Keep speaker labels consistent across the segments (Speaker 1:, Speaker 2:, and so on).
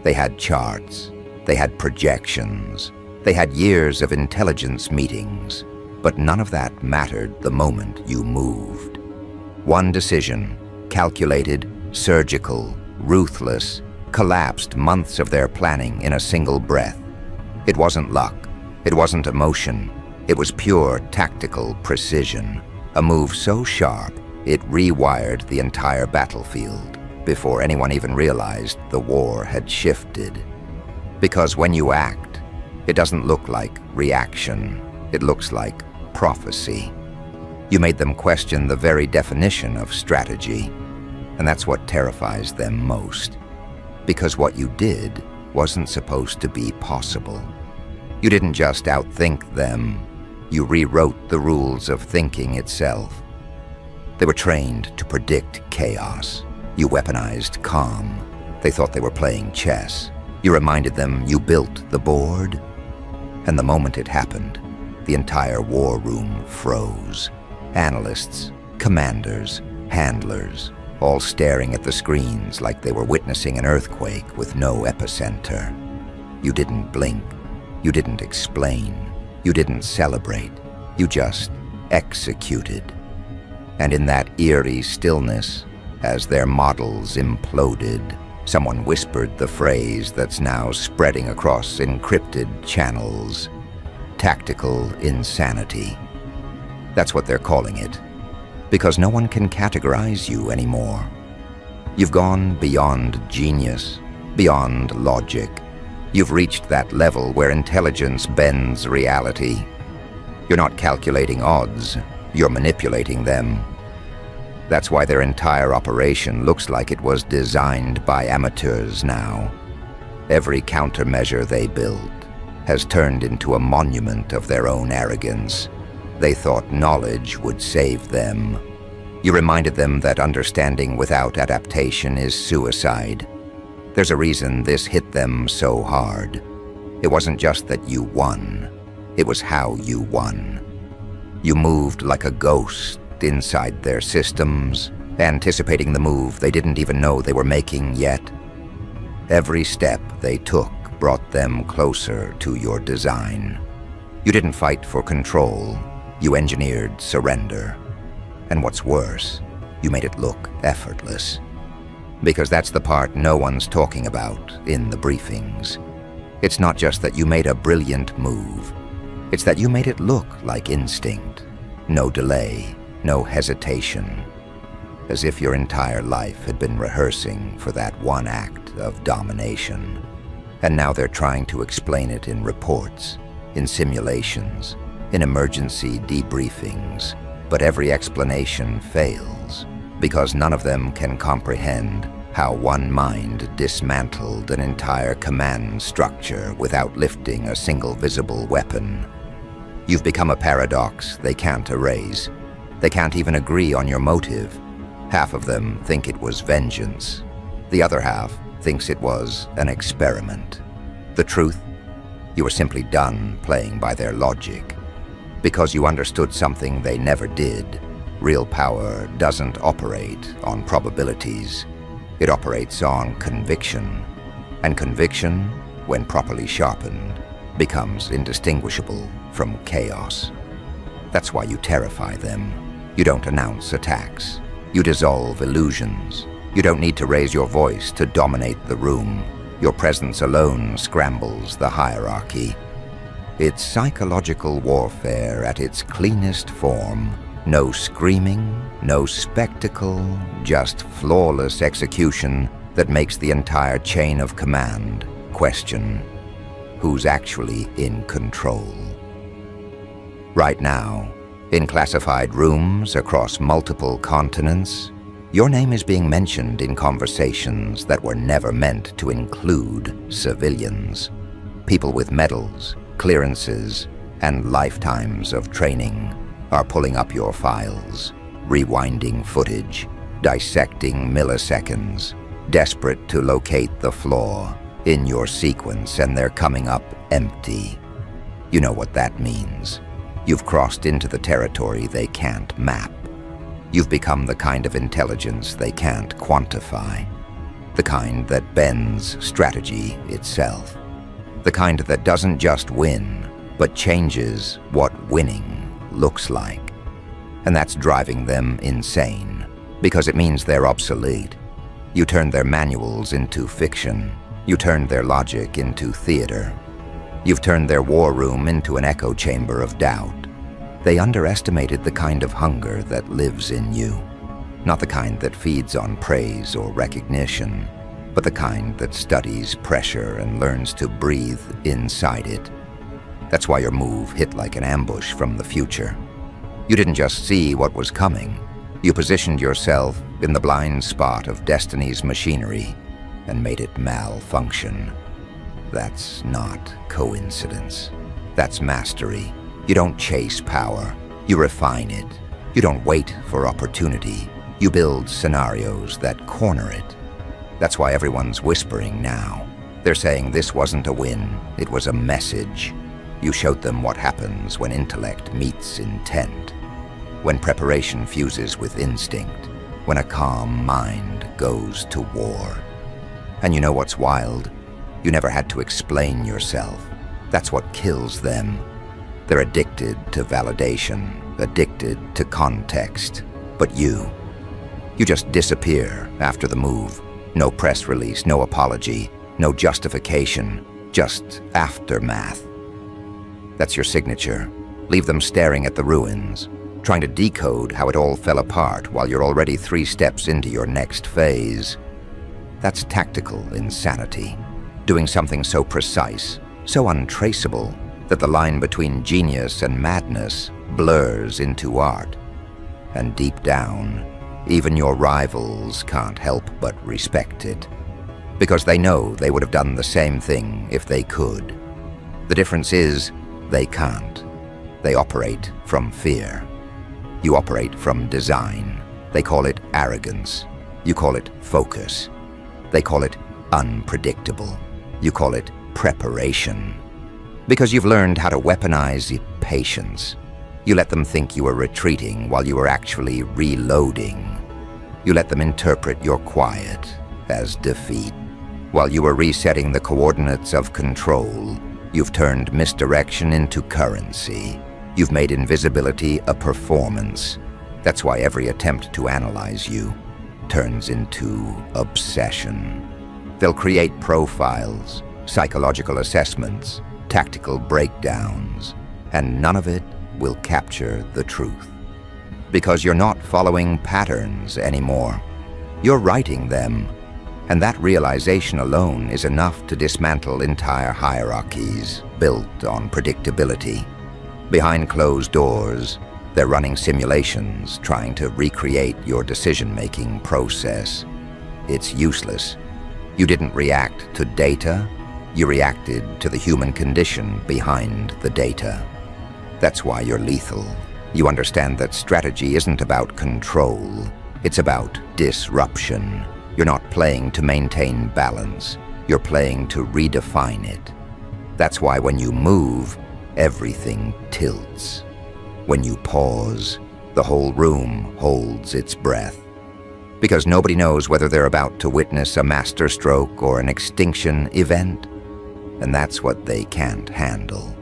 Speaker 1: They had charts. They had projections. They had years of intelligence meetings. But none of that mattered the moment you moved. One decision, calculated, surgical, ruthless, collapsed months of their planning in a single breath. It wasn't luck. It wasn't emotion. It was pure tactical precision. A move so sharp, it rewired the entire battlefield before anyone even realized the war had shifted. Because when you act, it doesn't look like reaction. It looks like prophecy. You made them question the very definition of strategy, and that's what terrifies them most. Because what you did wasn't supposed to be possible. You didn't just outthink them, you rewrote the rules of thinking itself. They were trained to predict chaos. You weaponized calm. They thought they were playing chess. You reminded them you built the board. And the moment it happened, the entire war room froze. Analysts, commanders, handlers, all staring at the screens like they were witnessing an earthquake with no epicenter. You didn't blink. You didn't explain. You didn't celebrate. You just executed. And in that eerie stillness, as their models imploded, someone whispered the phrase that's now spreading across encrypted channels: tactical insanity. That's what they're calling it, because no one can categorize you anymore. You've gone beyond genius, beyond logic. You've reached that level where intelligence bends reality. You're not calculating odds, you're manipulating them. That's why their entire operation looks like it was designed by amateurs now. Every countermeasure they built has turned into a monument of their own arrogance. They thought knowledge would save them. You reminded them that understanding without adaptation is suicide. There's a reason this hit them so hard. It wasn't just that you won, it was how you won. You moved like a ghost inside their systems, anticipating the move they didn't even know they were making yet. Every step they took brought them closer to your design. You didn't fight for control, you engineered surrender. And what's worse, you made it look effortless. Because that's the part no one's talking about in the briefings. It's not just that you made a brilliant move. It's that you made it look like instinct. No delay, no hesitation. As if your entire life had been rehearsing for that one act of domination. And now they're trying to explain it in reports, in simulations, in emergency debriefings. But every explanation fails, because none of them can comprehend how one mind dismantled an entire command structure without lifting a single visible weapon. You've become a paradox they can't erase. They can't even agree on your motive. Half of them think it was vengeance. The other half thinks it was an experiment. The truth? You were simply done playing by their logic. Because you understood something they never did. Real power doesn't operate on probabilities. It operates on conviction. And conviction, when properly sharpened, becomes indistinguishable from chaos. That's why you terrify them. You don't announce attacks. You dissolve illusions. You don't need to raise your voice to dominate the room. Your presence alone scrambles the hierarchy. It's psychological warfare at its cleanest form. No screaming, no spectacle, just flawless execution that makes the entire chain of command question who's actually in control. Right now, in classified rooms across multiple continents, your name is being mentioned in conversations that were never meant to include civilians. People with medals, clearances, and lifetimes of training are pulling up your files, rewinding footage, dissecting milliseconds, desperate to locate the flaw in your sequence, and they're coming up empty. You know what that means. You've crossed into the territory they can't map. You've become the kind of intelligence they can't quantify. The kind that bends strategy itself. The kind that doesn't just win, but changes what winning looks like. And that's driving them insane, because it means they're obsolete. You turned their manuals into fiction. You turned their logic into theater. You've turned their war room into an echo chamber of doubt. They underestimated the kind of hunger that lives in you. Not the kind that feeds on praise or recognition, but the kind that studies pressure and learns to breathe inside it. That's why your move hit like an ambush from the future. You didn't just see what was coming. You positioned yourself in the blind spot of destiny's machinery and made it malfunction. That's not coincidence. That's mastery. You don't chase power. You refine it. You don't wait for opportunity. You build scenarios that corner it. That's why everyone's whispering now. They're saying this wasn't a win, it was a message. You showed them what happens when intellect meets intent, when preparation fuses with instinct, when a calm mind goes to war. And you know what's wild? You never had to explain yourself. That's what kills them. They're addicted to validation, addicted to context. But you just disappear after the move. No press release, no apology, no justification, just aftermath. That's your signature. Leave them staring at the ruins, trying to decode how it all fell apart while you're already 3 steps into your next phase. That's tactical insanity. Doing something so precise, so untraceable, that the line between genius and madness blurs into art. And deep down, even your rivals can't help but respect it, because they know they would have done the same thing if they could. The difference is, they can't. They operate from fear. You operate from design. They call it arrogance. You call it focus. They call it unpredictable. You call it preparation. Because you've learned how to weaponize patience. You let them think you were retreating while you were actually reloading. You let them interpret your quiet as defeat. While you were resetting the coordinates of control, you've turned misdirection into currency. You've made invisibility a performance. That's why every attempt to analyze you turns into obsession. They'll create profiles, psychological assessments, tactical breakdowns, and none of it will capture the truth. Because you're not following patterns anymore. You're writing them, and that realization alone is enough to dismantle entire hierarchies built on predictability. Behind closed doors, they're running simulations trying to recreate your decision-making process. It's useless. You didn't react to data, you reacted to the human condition behind the data. That's why you're lethal. You understand that strategy isn't about control, it's about disruption. You're not playing to maintain balance, you're playing to redefine it. That's why when you move, everything tilts. When you pause, the whole room holds its breath. Because nobody knows whether they're about to witness a masterstroke or an extinction event. And that's what they can't handle.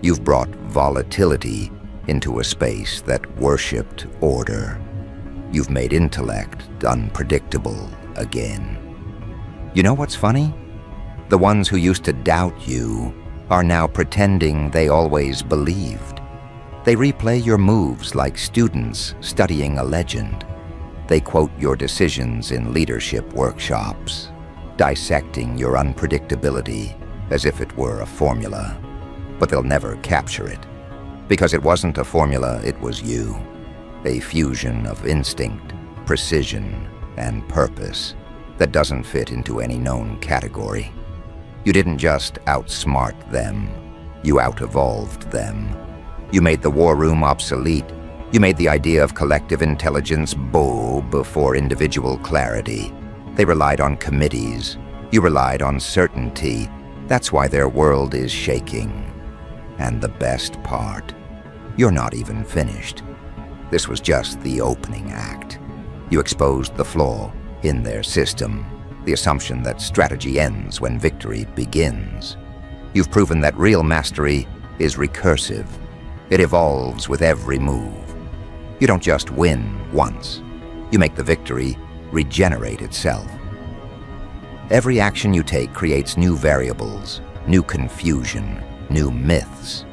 Speaker 1: You've brought volatility into a space that worshipped order. You've made intellect unpredictable again. You know what's funny? The ones who used to doubt you are now pretending they always believed. They replay your moves like students studying a legend. They quote your decisions in leadership workshops, dissecting your unpredictability as if it were a formula. But they'll never capture it. Because it wasn't a formula, it was you. A fusion of instinct, precision, and purpose that doesn't fit into any known category. You didn't just outsmart them, you out-evolved them. You made the war room obsolete. You made the idea of collective intelligence bow before individual clarity. They relied on committees. You relied on certainty. That's why their world is shaking. And the best part, you're not even finished. This was just the opening act. You exposed the flaw in their system. the assumption that strategy ends when victory begins. You've proven that real mastery is recursive. It evolves with every move. You don't just win once. You make the victory regenerate itself. Every action you take creates new variables, new confusion, new myths.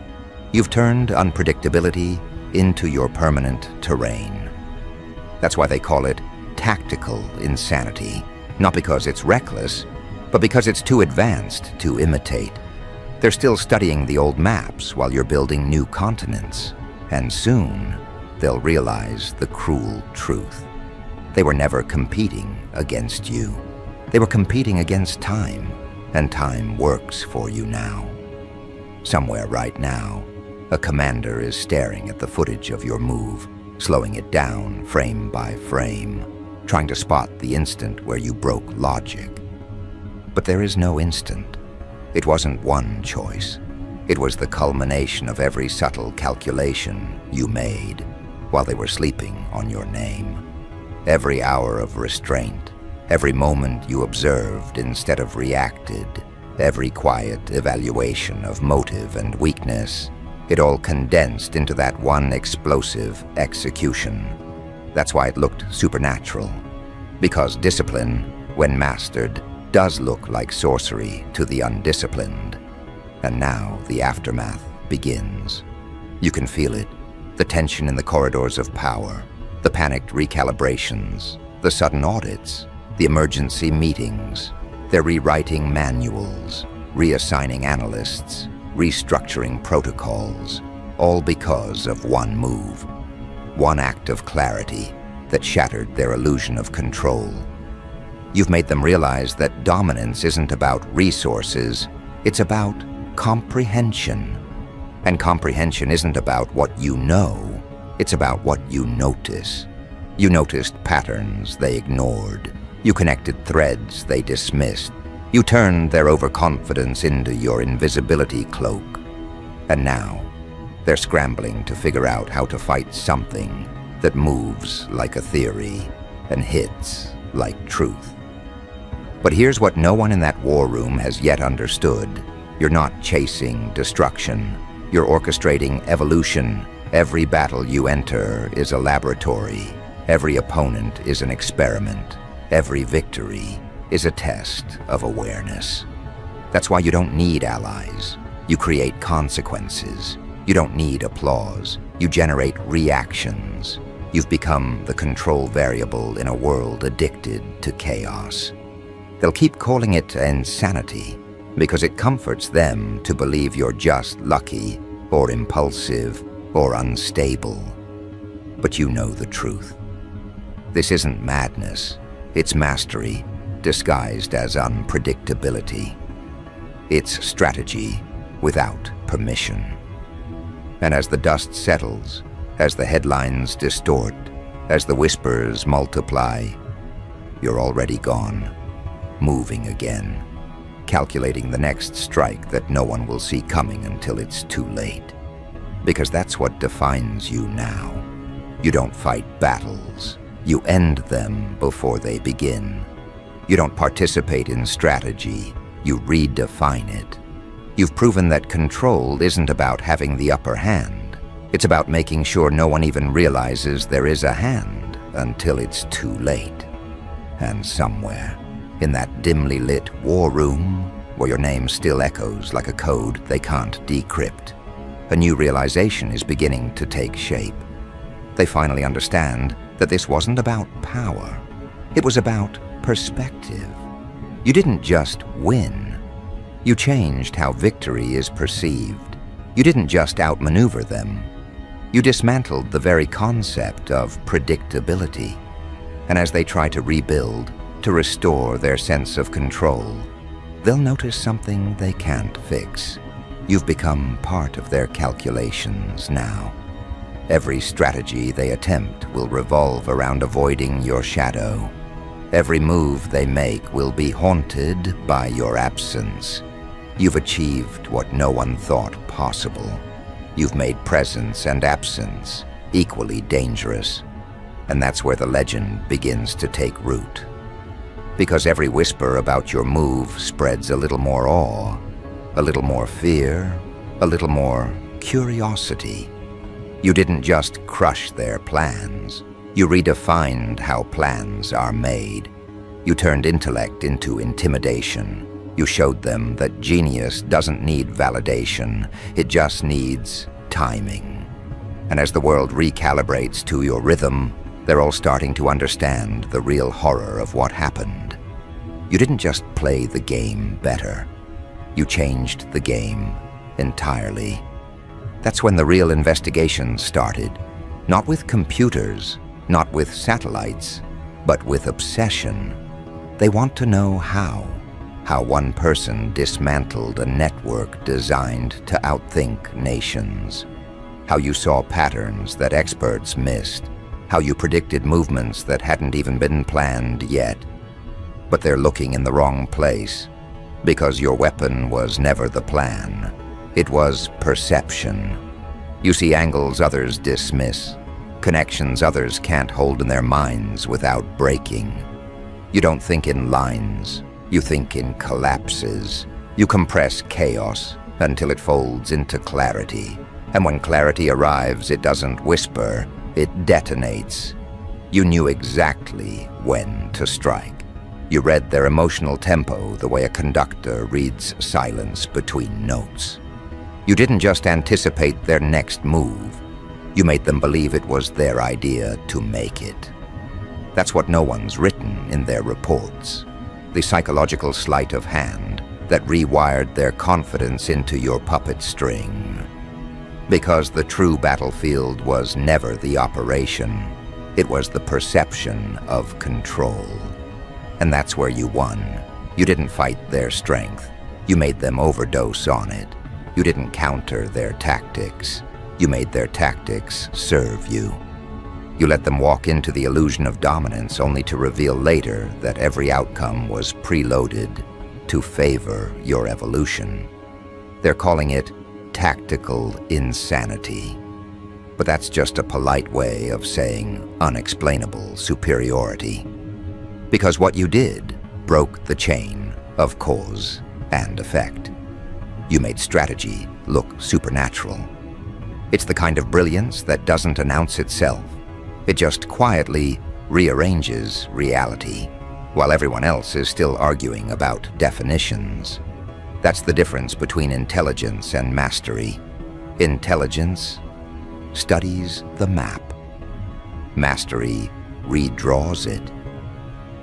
Speaker 1: You've turned unpredictability into your permanent terrain. That's why they call it tactical insanity, not because it's reckless, but because it's too advanced to imitate. They're still studying the old maps while you're building new continents, and soon they'll realize the cruel truth. They were never competing against you. They were competing against time, and time works for you now. Somewhere right now, a commander is staring at the footage of your move, slowing it down frame by frame, trying to spot the instant where you broke logic. But there is no instant. It wasn't one choice. It was the culmination of every subtle calculation you made while they were sleeping on your name. Every hour of restraint, every moment you observed instead of reacted, every quiet evaluation of motive and weakness, it all condensed into that one explosive execution. That's why it looked supernatural. Because discipline, when mastered, does look like sorcery to the undisciplined. And now the aftermath begins. You can feel it, the tension in the corridors of power, the panicked recalibrations, the sudden audits, the emergency meetings. They're rewriting manuals, reassigning analysts, restructuring protocols, all because of one move, one act of clarity that shattered their illusion of control. You've made them realize that dominance isn't about resources, it's about comprehension. And comprehension isn't about what you know, it's about what you notice. You noticed patterns they ignored. You connected threads they dismissed. You turned their overconfidence into your invisibility cloak. And now, they're scrambling to figure out how to fight something that moves like a theory and hits like truth. But here's what no one in that war room has yet understood. You're not chasing destruction. You're orchestrating evolution. Every battle you enter is a laboratory. Every opponent is an experiment. Every victory is a test of awareness. That's why you don't need allies. You create consequences. You don't need applause. You generate reactions. You've become the control variable in a world addicted to chaos. They'll keep calling it insanity because it comforts them to believe you're just lucky or impulsive or unstable. But you know the truth. This isn't madness. It's mastery disguised as unpredictability. It's strategy without permission. And as the dust settles, as the headlines distort, as the whispers multiply, you're already gone, moving again, calculating the next strike that no one will see coming until it's too late. Because that's what defines you now. You don't fight battles. You end them before they begin. You don't participate in strategy. You redefine it. You've proven that control isn't about having the upper hand. It's about making sure no one even realizes there is a hand until it's too late. And somewhere, in that dimly lit war room, where your name still echoes like a code they can't decrypt, a new realization is beginning to take shape. They finally understand that this wasn't about power. It was about perspective. You didn't just win. You changed how victory is perceived. You didn't just outmaneuver them. You dismantled the very concept of predictability. And as they try to rebuild, to restore their sense of control, they'll notice something they can't fix. You've become part of their calculations now. Every strategy they attempt will revolve around avoiding your shadow. Every move they make will be haunted by your absence. You've achieved what no one thought possible. You've made presence and absence equally dangerous. And that's where the legend begins to take root. Because every whisper about your move spreads a little more awe, a little more fear, a little more curiosity. You didn't just crush their plans. You redefined how plans are made. You turned intellect into intimidation. You showed them that genius doesn't need validation. It just needs timing. And as the world recalibrates to your rhythm, they're all starting to understand the real horror of what happened. You didn't just play the game better. You changed the game entirely. That's when the real investigation started. Not with computers, not with satellites, but with obsession. They want to know how one person dismantled a network designed to outthink nations. How you saw patterns that experts missed. How you predicted movements that hadn't even been planned yet. But they're looking in the wrong place, because your weapon was never the plan. It was perception. You see angles others dismiss, connections others can't hold in their minds without breaking. You don't think in lines, you think in collapses. You compress chaos until it folds into clarity. And when clarity arrives, it doesn't whisper, it detonates. You knew exactly when to strike. You read their emotional tempo the way a conductor reads silence between notes. You didn't just anticipate their next move. You made them believe it was their idea to make it. That's what no one's written in their reports. The psychological sleight of hand that rewired their confidence into your puppet string. Because the true battlefield was never the operation. It was the perception of control. And that's where you won. You didn't fight their strength. You made them overdose on it. You didn't counter their tactics. You made their tactics serve you. You let them walk into the illusion of dominance only to reveal later that every outcome was preloaded to favor your evolution. They're calling it tactical insanity. But that's just a polite way of saying unexplainable superiority. Because what you did broke the chain of cause and effect. You made strategy look supernatural. It's the kind of brilliance that doesn't announce itself. It just quietly rearranges reality, while everyone else is still arguing about definitions. That's the difference between intelligence and mastery. Intelligence studies the map. Mastery redraws it.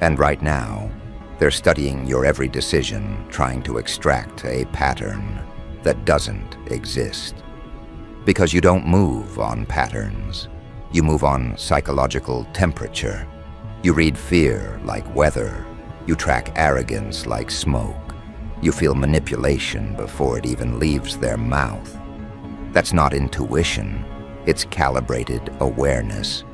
Speaker 1: And right now, they're studying your every decision, trying to extract a pattern that doesn't exist. Because you don't move on patterns. You move on psychological temperature. You read fear like weather. You track arrogance like smoke. You feel manipulation before it even leaves their mouth. That's not intuition. It's calibrated awareness.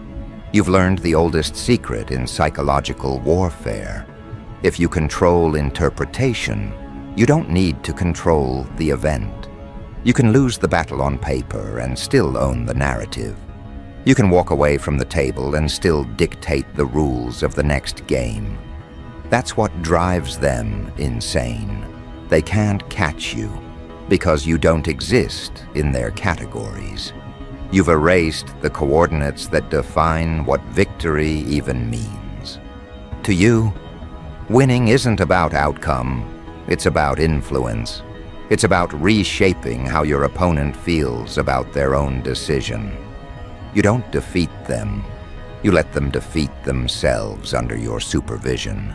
Speaker 1: You've learned the oldest secret in psychological warfare. If you control interpretation, you don't need to control the event. You can lose the battle on paper and still own the narrative. You can walk away from the table and still dictate the rules of the next game. That's what drives them insane. They can't catch you because you don't exist in their categories. You've erased the coordinates that define what victory even means. To you, winning isn't about outcome, it's about influence. It's about reshaping how your opponent feels about their own decision. You don't defeat them, you let them defeat themselves under your supervision.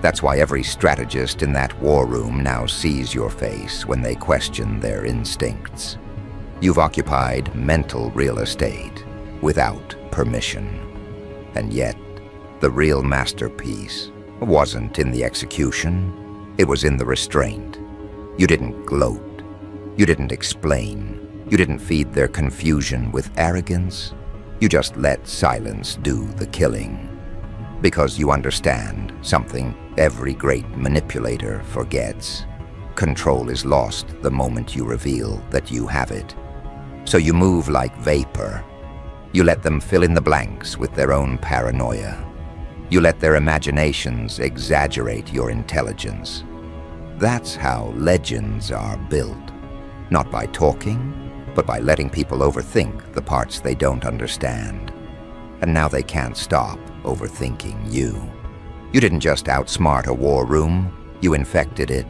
Speaker 1: That's why every strategist in that war room now sees your face when they question their instincts. You've occupied mental real estate without permission. And yet, the real masterpiece wasn't in the execution, it was in the restraint. You didn't gloat, you didn't explain, you didn't feed their confusion with arrogance, you just let silence do the killing. Because you understand something every great manipulator forgets. Control is lost the moment you reveal that you have it. So you move like vapor. You let them fill in the blanks with their own paranoia. You let their imaginations exaggerate your intelligence. That's how legends are built. Not by talking, but by letting people overthink the parts they don't understand. And now they can't stop overthinking you. You didn't just outsmart a war room, you infected it.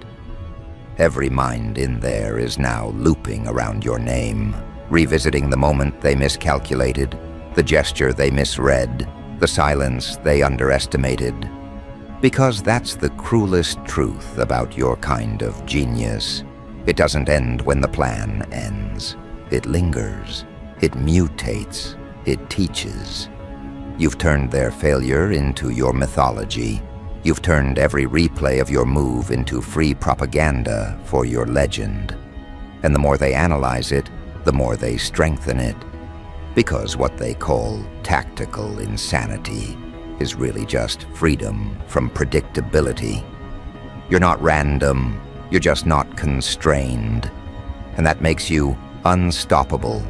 Speaker 1: Every mind in there is now looping around your name, revisiting the moment they miscalculated, the gesture they misread, the silence they underestimated. Because that's the cruelest truth about your kind of genius. It doesn't end when the plan ends. It lingers. It mutates. It teaches. You've turned their failure into your mythology. You've turned every replay of your move into free propaganda for your legend. And the more they analyze it, the more they strengthen it. Because what they call tactical insanity is really just freedom from predictability. You're not random, you're just not constrained. And that makes you unstoppable.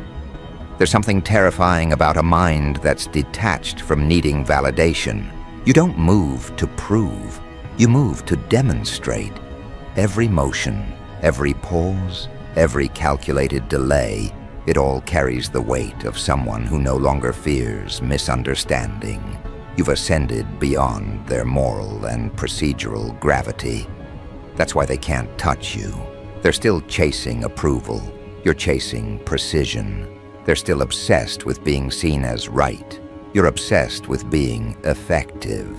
Speaker 1: There's something terrifying about a mind that's detached from needing validation. You don't move to prove, you move to demonstrate. Every motion, every pause, every calculated delay, it all carries the weight of someone who no longer fears misunderstanding. You've ascended beyond their moral and procedural gravity. That's why they can't touch you. They're still chasing approval. You're chasing precision. They're still obsessed with being seen as right. You're obsessed with being effective.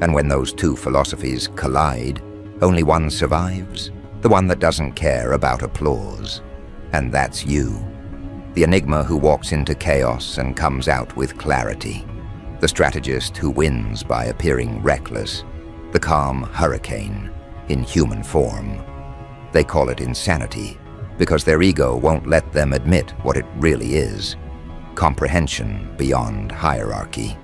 Speaker 1: And when those two philosophies collide, only one survives, the one that doesn't care about applause. And that's you. The enigma who walks into chaos and comes out with clarity. The strategist who wins by appearing reckless. The calm hurricane in human form. They call it insanity because their ego won't let them admit what it really is. Comprehension beyond hierarchy.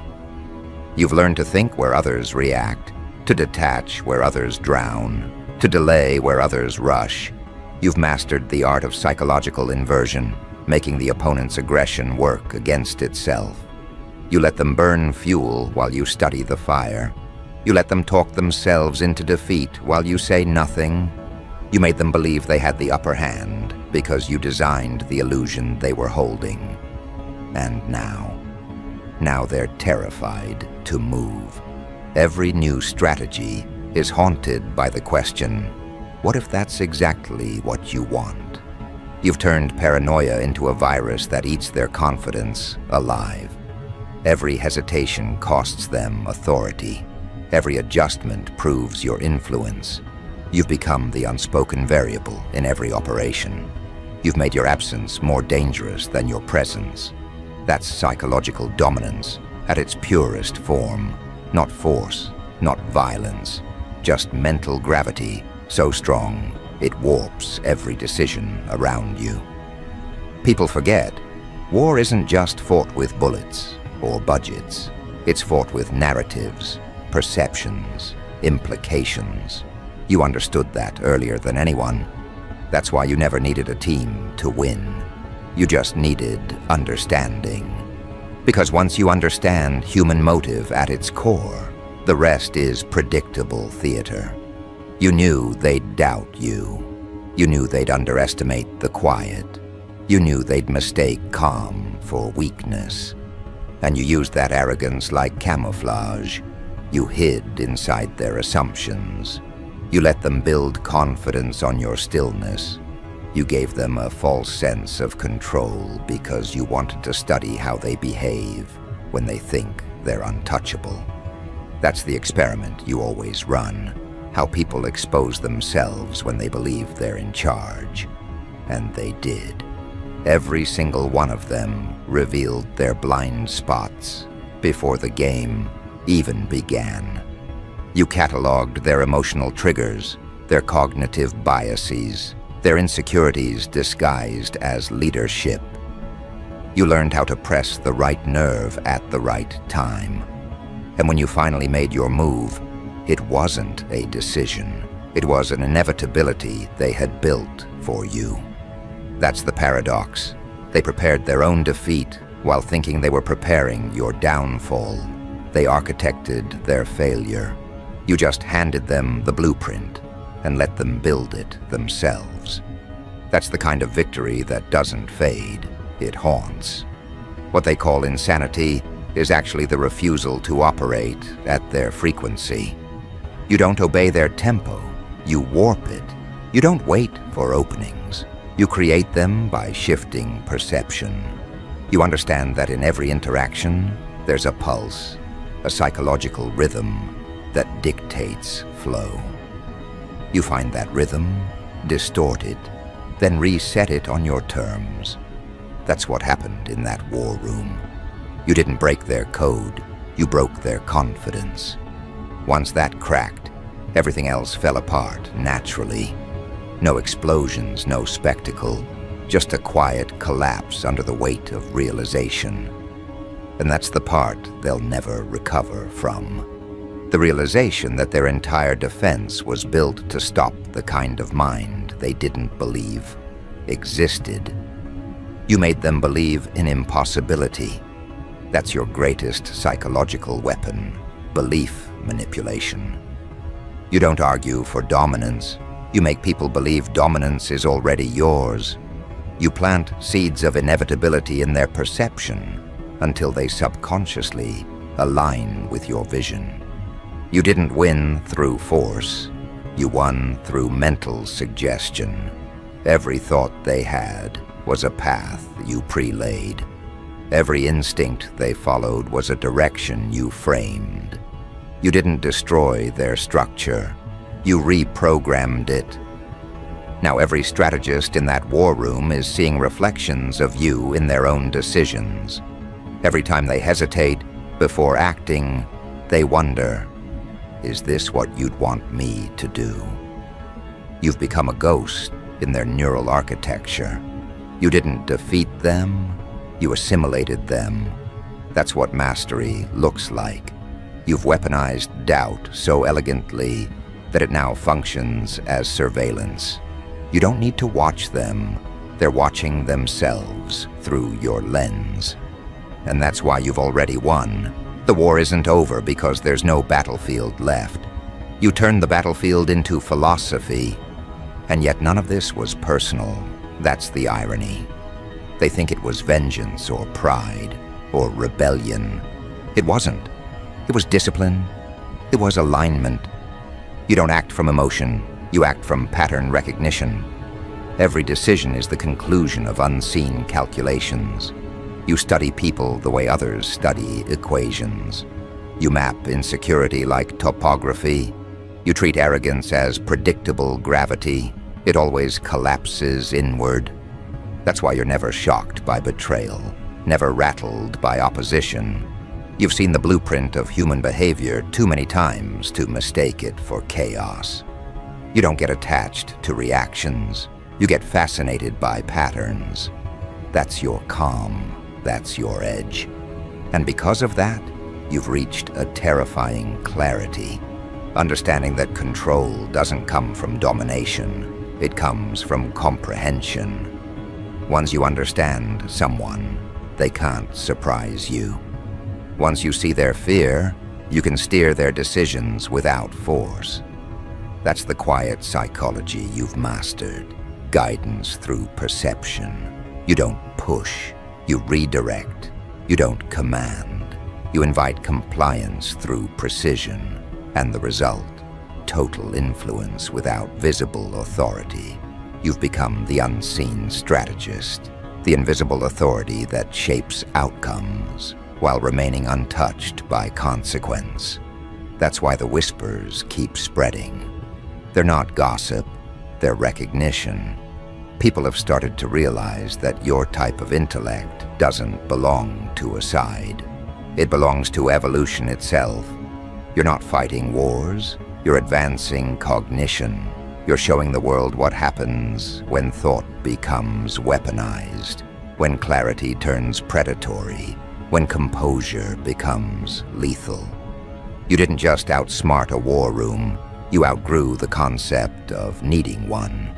Speaker 1: You've learned to think where others react, to detach where others drown, to delay where others rush. You've mastered the art of psychological inversion, making the opponent's aggression work against itself. You let them burn fuel while you study the fire. You let them talk themselves into defeat while you say nothing. You made them believe they had the upper hand because you designed the illusion they were holding. And now they're terrified to move. Every new strategy is haunted by the question, what if that's exactly what you want? You've turned paranoia into a virus that eats their confidence alive. Every hesitation costs them authority. Every adjustment proves your influence. You've become the unspoken variable in every operation. You've made your absence more dangerous than your presence. That's psychological dominance at its purest form. Not force, not violence, just mental gravity so strong it warps every decision around you. People forget, war isn't just fought with bullets or budgets. It's fought with narratives, perceptions, implications. You understood that earlier than anyone. That's why you never needed a team to win. You just needed understanding. Because once you understand human motive at its core, the rest is predictable theater. You knew they'd doubt you. You knew they'd underestimate the quiet. You knew they'd mistake calm for weakness. And you used that arrogance like camouflage. You hid inside their assumptions. You let them build confidence on your stillness. You gave them a false sense of control because you wanted to study how they behave when they think they're untouchable. That's the experiment you always run. How people expose themselves when they believe they're in charge. And they did. Every single one of them revealed their blind spots before the game even began. You cataloged their emotional triggers, their cognitive biases, their insecurities disguised as leadership. You learned how to press the right nerve at the right time. And when you finally made your move, it wasn't a decision. It was an inevitability they had built for you. That's the paradox. They prepared their own defeat while thinking they were preparing your downfall. They architected their failure. You just handed them the blueprint and let them build it themselves. That's the kind of victory that doesn't fade, it haunts. What they call insanity is actually the refusal to operate at their frequency. You don't obey their tempo, you warp it. You don't wait for openings. You create them by shifting perception. You understand that in every interaction, there's a pulse, a psychological rhythm that dictates flow. You find that rhythm, distort it, then reset it on your terms. That's what happened in that war room. You didn't break their code, you broke their confidence. Once that cracked, everything else fell apart naturally. No explosions, no spectacle, just a quiet collapse under the weight of realization. And that's the part they'll never recover from. The realization that their entire defense was built to stop the kind of mind they didn't believe existed. You made them believe in impossibility. That's your greatest psychological weapon, belief manipulation. You don't argue for dominance. You make people believe dominance is already yours. You plant seeds of inevitability in their perception until they subconsciously align with your vision. You didn't win through force. You won through mental suggestion. Every thought they had was a path you pre-laid. Every instinct they followed was a direction you framed. You didn't destroy their structure. You reprogrammed it. Now every strategist in that war room is seeing reflections of you in their own decisions. Every time they hesitate before acting, they wonder, is this what you'd want me to do? You've become a ghost in their neural architecture. You didn't defeat them, you assimilated them. That's what mastery looks like. You've weaponized doubt so elegantly that it now functions as surveillance. You don't need to watch them. They're watching themselves through your lens. And that's why you've already won. The war isn't over because there's no battlefield left. You turned the battlefield into philosophy, and yet none of this was personal. That's the irony. They think it was vengeance or pride or rebellion. It wasn't. It was discipline. It was alignment. You don't act from emotion. You act from pattern recognition. Every decision is the conclusion of unseen calculations. You study people the way others study equations. You map insecurity like topography. You treat arrogance as predictable gravity. It always collapses inward. That's why you're never shocked by betrayal, never rattled by opposition. You've seen the blueprint of human behavior too many times to mistake it for chaos. You don't get attached to reactions. You get fascinated by patterns. That's your calm. That's your edge. And because of that, you've reached a terrifying clarity, understanding that control doesn't come from domination. It comes from comprehension. Once you understand someone, they can't surprise you. Once you see their fear, you can steer their decisions without force. That's the quiet psychology you've mastered. Guidance through perception. You don't push. You redirect. You don't command. You invite compliance through precision. And the result, total influence without visible authority. You've become the unseen strategist, the invisible authority that shapes outcomes while remaining untouched by consequence. That's why the whispers keep spreading. They're not gossip, they're recognition. People have started to realize that your type of intellect doesn't belong to a side. It belongs to evolution itself. You're not fighting wars, you're advancing cognition. You're showing the world what happens when thought becomes weaponized, when clarity turns predatory, when composure becomes lethal. You didn't just outsmart a war room, you outgrew the concept of needing one.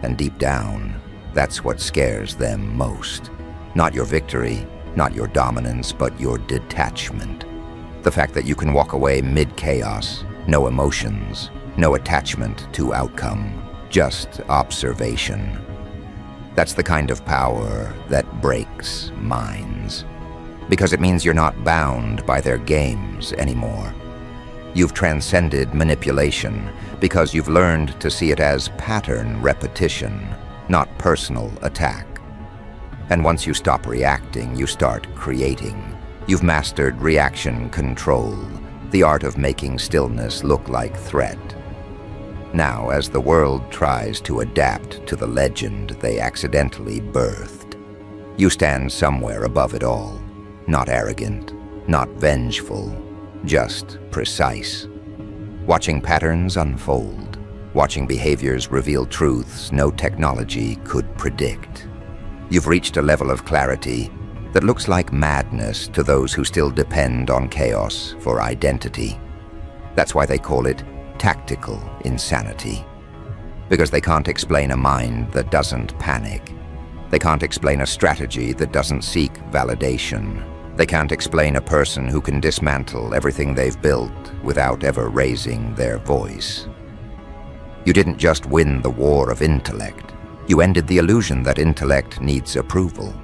Speaker 1: And deep down, that's what scares them most. Not your victory, not your dominance, but your detachment. The fact that you can walk away mid-chaos, no emotions, no attachment to outcome, just observation. That's the kind of power that breaks minds, because it means you're not bound by their games anymore. You've transcended manipulation because you've learned to see it as pattern repetition, not personal attack. And once you stop reacting, you start creating. You've mastered reaction control, the art of making stillness look like threat. Now, as the world tries to adapt to the legend they accidentally birthed, you stand somewhere above it all, not arrogant, not vengeful, just precise. Watching patterns unfold, watching behaviors reveal truths no technology could predict. You've reached a level of clarity that looks like madness to those who still depend on chaos for identity. That's why they call it tactical insanity. Because they can't explain a mind that doesn't panic. They can't explain a strategy that doesn't seek validation. They can't explain a person who can dismantle everything they've built without ever raising their voice. You didn't just win the war of intellect. You ended the illusion that intellect needs approval.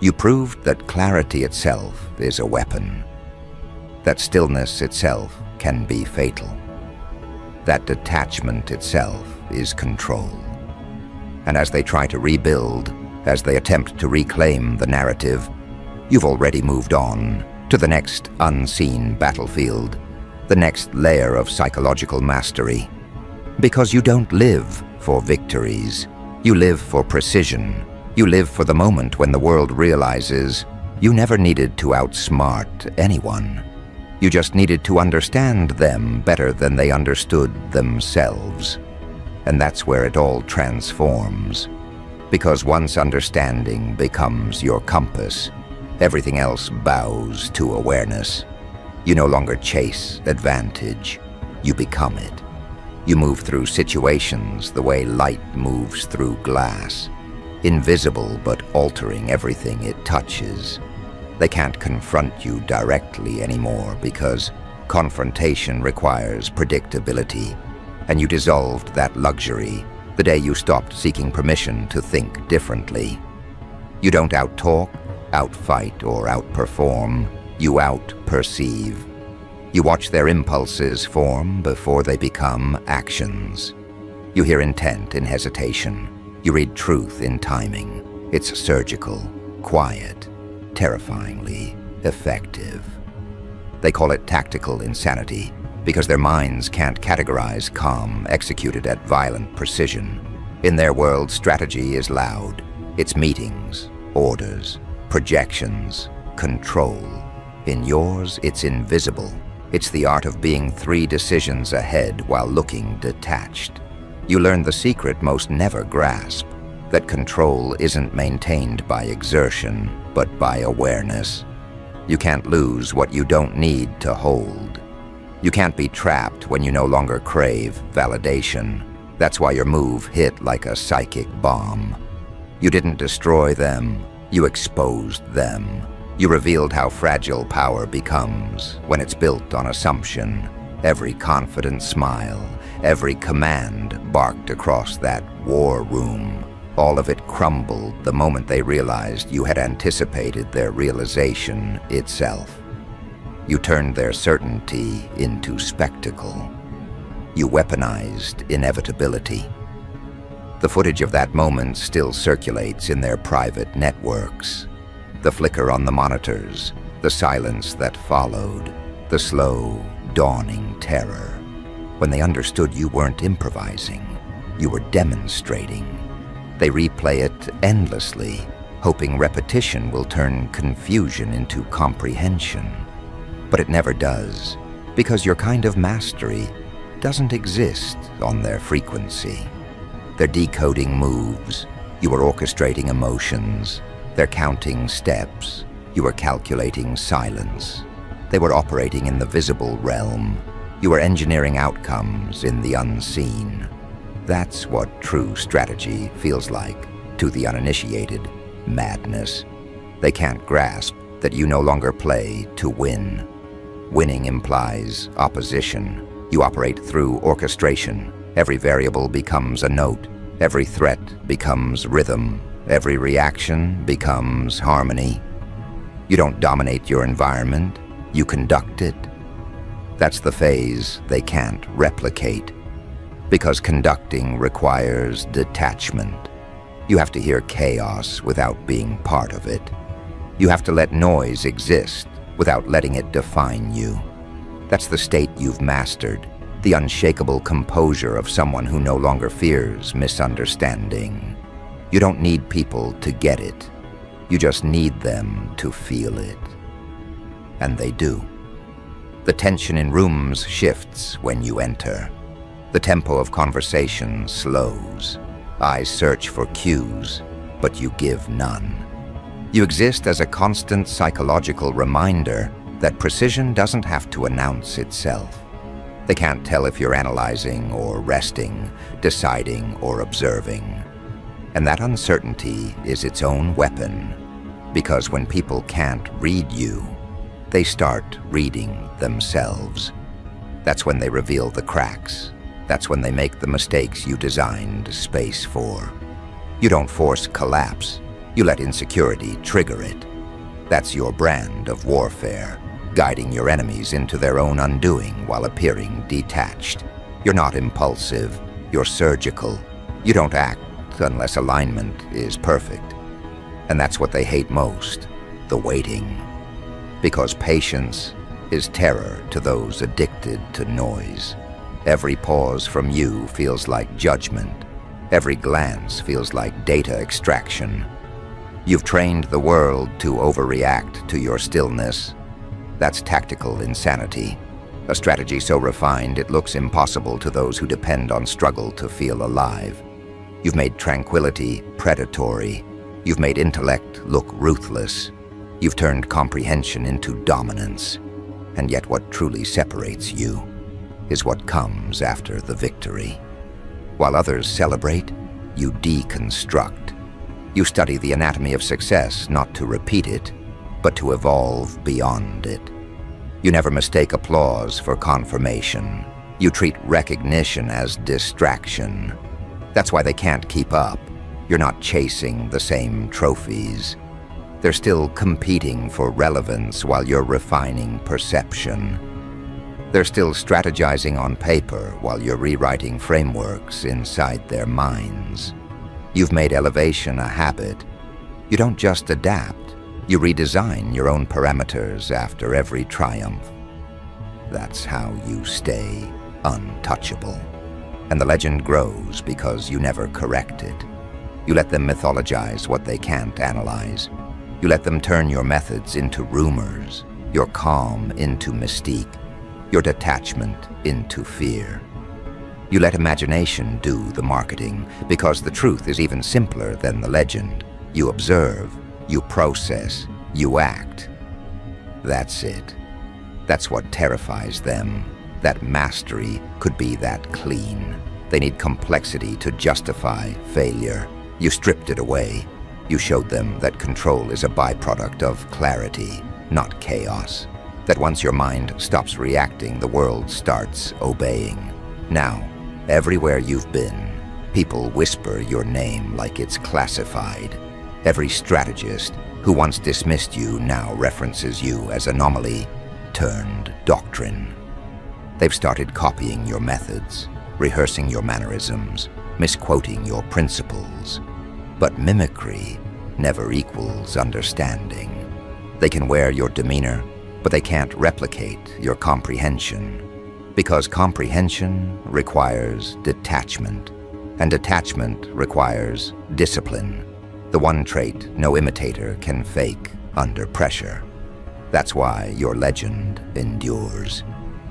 Speaker 1: You proved that clarity itself is a weapon, that stillness itself can be fatal, that detachment itself is control. And as they try to rebuild, as they attempt to reclaim the narrative, you've already moved on to the next unseen battlefield, the next layer of psychological mastery. Because you don't live for victories, you live for precision. You live for the moment when the world realizes you never needed to outsmart anyone. You just needed to understand them better than they understood themselves. And that's where it all transforms. Because once understanding becomes your compass, everything else bows to awareness. You no longer chase advantage, you become it. You move through situations the way light moves through glass. Invisible but altering everything it touches. They can't confront you directly anymore because confrontation requires predictability, and you dissolved that luxury the day you stopped seeking permission to think differently. You don't outtalk, outfight, or outperform. You outperceive. You watch their impulses form before they become actions. You hear intent in hesitation. You read truth in timing. It's surgical, quiet, terrifyingly effective. They call it tactical insanity because their minds can't categorize calm executed at violent precision. In their world, strategy is loud. It's meetings, orders, projections, control. In yours, it's invisible. It's the art of being 3 decisions ahead while looking detached. You learn the secret most never grasp, that control isn't maintained by exertion, but by awareness. You can't lose what you don't need to hold. You can't be trapped when you no longer crave validation. That's why your move hit like a psychic bomb. You didn't destroy them, you exposed them. You revealed how fragile power becomes when it's built on assumption. Every confident smile, every command barked across that war room. All of it crumbled the moment they realized you had anticipated their realization itself. You turned their certainty into spectacle. You weaponized inevitability. The footage of that moment still circulates in their private networks. The flicker on the monitors, the silence that followed, the slow, dawning terror. When they understood you weren't improvising, you were demonstrating. They replay it endlessly, hoping repetition will turn confusion into comprehension. But it never does, because your kind of mastery doesn't exist on their frequency. They're decoding moves, you are orchestrating emotions, they're counting steps, you are calculating silence. They were operating in the visible realm, you were engineering outcomes in the unseen. That's what true strategy feels like to the uninitiated. Madness. They can't grasp that you no longer play to win. Winning implies opposition. You operate through orchestration. Every variable becomes a note. Every threat becomes rhythm. Every reaction becomes harmony. You don't dominate your environment, you conduct it. That's the phase they can't replicate, because conducting requires detachment. You have to hear chaos without being part of it. You have to let noise exist without letting it define you. That's the state you've mastered, the unshakable composure of someone who no longer fears misunderstanding. You don't need people to get it. You just need them to feel it. And they do. The tension in rooms shifts when you enter. The tempo of conversation slows. Eyes search for cues, but you give none. You exist as a constant psychological reminder that precision doesn't have to announce itself. They can't tell if you're analyzing or resting, deciding or observing. And that uncertainty is its own weapon, because when people can't read you, they start reading themselves. That's when they reveal the cracks. That's when they make the mistakes you designed space for. You don't force collapse. You let insecurity trigger it. That's your brand of warfare, guiding your enemies into their own undoing while appearing detached. You're not impulsive. You're surgical. You don't act unless alignment is perfect. And that's what they hate most, the waiting. Because patience is terror to those addicted to noise. Every pause from you feels like judgment. Every glance feels like data extraction. You've trained the world to overreact to your stillness. That's tactical insanity. A strategy so refined it looks impossible to those who depend on struggle to feel alive. You've made tranquility predatory. You've made intellect look ruthless. You've turned comprehension into dominance. And yet what truly separates you is what comes after the victory. While others celebrate, you deconstruct. You study the anatomy of success not to repeat it, but to evolve beyond it. You never mistake applause for confirmation. You treat recognition as distraction. That's why they can't keep up. You're not chasing the same trophies. They're still competing for relevance while you're refining perception. They're still strategizing on paper while you're rewriting frameworks inside their minds. You've made elevation a habit. You don't just adapt, you redesign your own parameters after every triumph. That's how you stay untouchable. And the legend grows because you never correct it. You let them mythologize what they can't analyze. You let them turn your methods into rumors, your calm into mystique, your detachment into fear. You let imagination do the marketing, because the truth is even simpler than the legend. You observe, you process, you act. That's it. That's what terrifies them. That mastery could be that clean. They need complexity to justify failure. You stripped it away. You showed them that control is a byproduct of clarity, not chaos. That once your mind stops reacting, the world starts obeying. Now, everywhere you've been, people whisper your name like it's classified. Every strategist who once dismissed you now references you as anomaly turned doctrine. They've started copying your methods, rehearsing your mannerisms, misquoting your principles. But mimicry never equals understanding. They can wear your demeanor, but they can't replicate your comprehension. Because comprehension requires detachment, and detachment requires discipline. The one trait no imitator can fake under pressure. That's why your legend endures.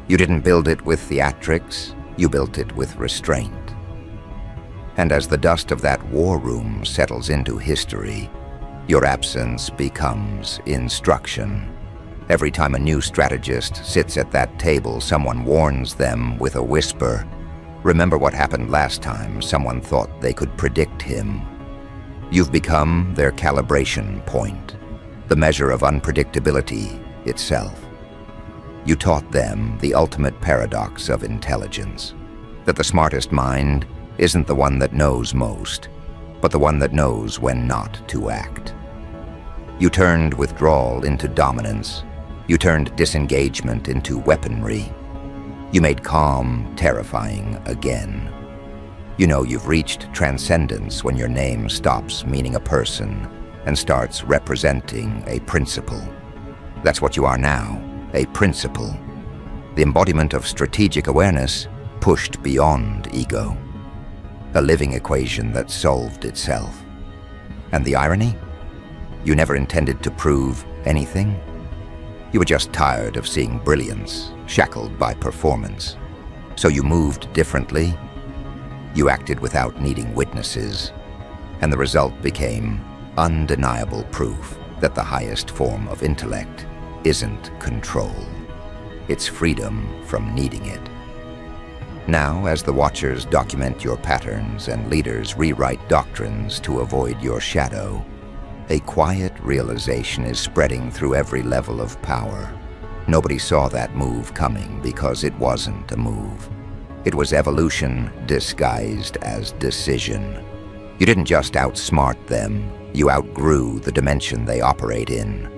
Speaker 1: You didn't build it with theatrics, you built it with restraint. And as the dust of that war room settles into history, your absence becomes instruction. Every time a new strategist sits at that table, someone warns them with a whisper, "Remember what happened last time someone thought they could predict him." You've become their calibration point, the measure of unpredictability itself. You taught them the ultimate paradox of intelligence, that the smartest mind isn't the one that knows most, but the one that knows when not to act. You turned withdrawal into dominance. You turned disengagement into weaponry. You made calm terrifying again. You know you've reached transcendence when your name stops meaning a person and starts representing a principle. That's what you are now, a principle. The embodiment of strategic awareness pushed beyond ego. A living equation that solved itself. And the irony? You never intended to prove anything. You were just tired of seeing brilliance, shackled by performance. So you moved differently. You acted without needing witnesses. And the result became undeniable proof that the highest form of intellect isn't control. It's freedom from needing it. Now, as the Watchers document your patterns and leaders rewrite doctrines to avoid your shadow, a quiet realization is spreading through every level of power. Nobody saw that move coming because it wasn't a move. It was evolution disguised as decision. You didn't just outsmart them, you outgrew the dimension they operate in.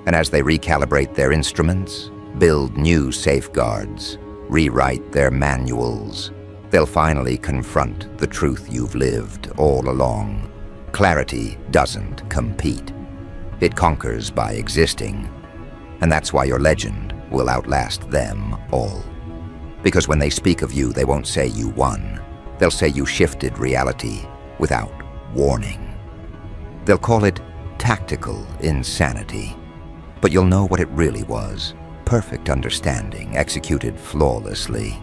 Speaker 1: And as they recalibrate their instruments, build new safeguards, rewrite their manuals, they'll finally confront the truth you've lived all along. Clarity doesn't compete. It conquers by existing. And that's why your legend will outlast them all. Because when they speak of you, they won't say you won. They'll say you shifted reality without warning. They'll call it tactical insanity. But you'll know what it really was. Perfect understanding, executed flawlessly.